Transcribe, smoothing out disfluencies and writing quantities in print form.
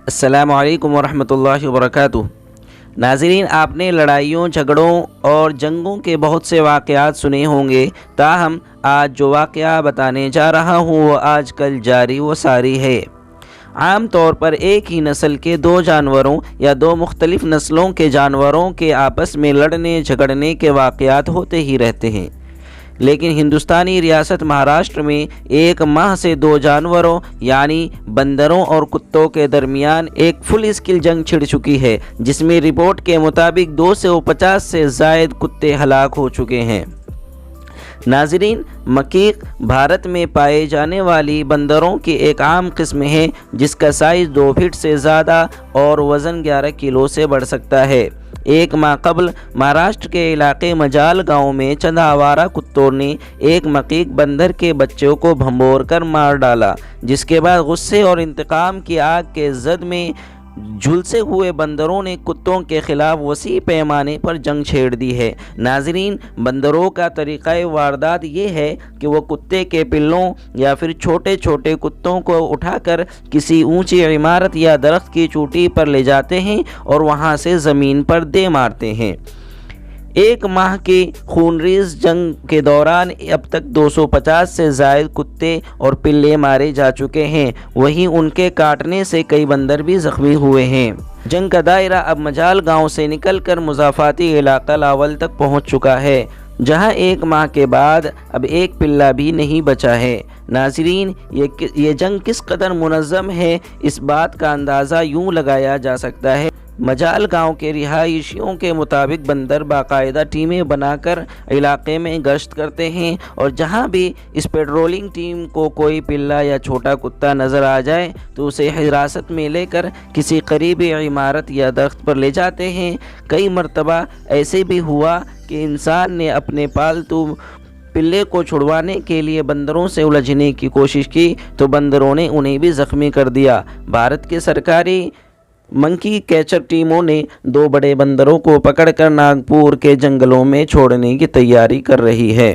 السلام علیکم ورحمۃ اللہ وبرکاتہ۔ ناظرین، آپ نے لڑائیوں، جھگڑوں اور جنگوں کے بہت سے واقعات سنے ہوں گے، تاہم آج جو واقعہ بتانے جا رہا ہوں وہ آج کل جاری و ساری ہے۔ عام طور پر ایک ہی نسل کے دو جانوروں یا دو مختلف نسلوں کے جانوروں کے آپس میں لڑنے جھگڑنے کے واقعات ہوتے ہی رہتے ہیں، لیکن ہندوستانی ریاست مہاراشٹر میں ایک ماہ سے دو جانوروں یعنی بندروں اور کتوں کے درمیان ایک فل اسکیل جنگ چھڑ چکی ہے، جس میں رپورٹ کے مطابق 250 سے زائد کتے ہلاک ہو چکے ہیں۔ ناظرین، مکیک بھارت میں پائے جانے والی بندروں کی ایک عام قسم ہے جس کا سائز 2 فٹ سے زیادہ اور وزن 11 کلو سے بڑھ سکتا ہے۔ ایک ماہ قبل مہاراشٹر کے علاقے مجال گاؤں میں چند آوارہ کتوں نے ایک مکیک بندر کے بچوں کو بھنبور کر مار ڈالا، جس کے بعد غصے اور انتقام کی آگ کے زد میں جھلسے ہوئے بندروں نے کتوں کے خلاف وسیع پیمانے پر جنگ چھیڑ دی ہے۔ ناظرین، بندروں کا طریقہ واردات یہ ہے کہ وہ کتے کے پلوں یا پھر چھوٹے چھوٹے کتوں کو اٹھا کر کسی اونچی عمارت یا درخت کی چوٹی پر لے جاتے ہیں اور وہاں سے زمین پر دے مارتے ہیں۔ ایک ماہ کی خونریز جنگ کے دوران اب تک 250 سے زائد کتے اور پلے مارے جا چکے ہیں، وہیں ان کے کاٹنے سے کئی بندر بھی زخمی ہوئے ہیں۔ جنگ کا دائرہ اب مجال گاؤں سے نکل کر مضافاتی علاقہ لاول تک پہنچ چکا ہے، جہاں ایک ماہ کے بعد اب ایک پلہ بھی نہیں بچا ہے۔ ناظرین، یہ جنگ کس قدر منظم ہے، اس بات کا اندازہ یوں لگایا جا سکتا ہے۔ مجال گاؤں کے رہائشیوں کے مطابق بندر باقاعدہ ٹیمیں بنا کر علاقے میں گشت کرتے ہیں، اور جہاں بھی اس پیٹرولنگ ٹیم کو کوئی پلہ یا چھوٹا کتا نظر آ جائے تو اسے حراست میں لے کر کسی قریبی عمارت یا درخت پر لے جاتے ہیں۔ کئی مرتبہ ایسے بھی ہوا کہ انسان نے اپنے پالتو پلے کو چھڑوانے کے لیے بندروں سے الجھنے کی کوشش کی تو بندروں نے انہیں بھی زخمی کر دیا۔ بھارت کے سرکاری منکی کیچر ٹیموں نے 2 بڑے بندروں کو پکڑ کر ناگپور کے جنگلوں میں چھوڑنے کی تیاری کر رہی ہے۔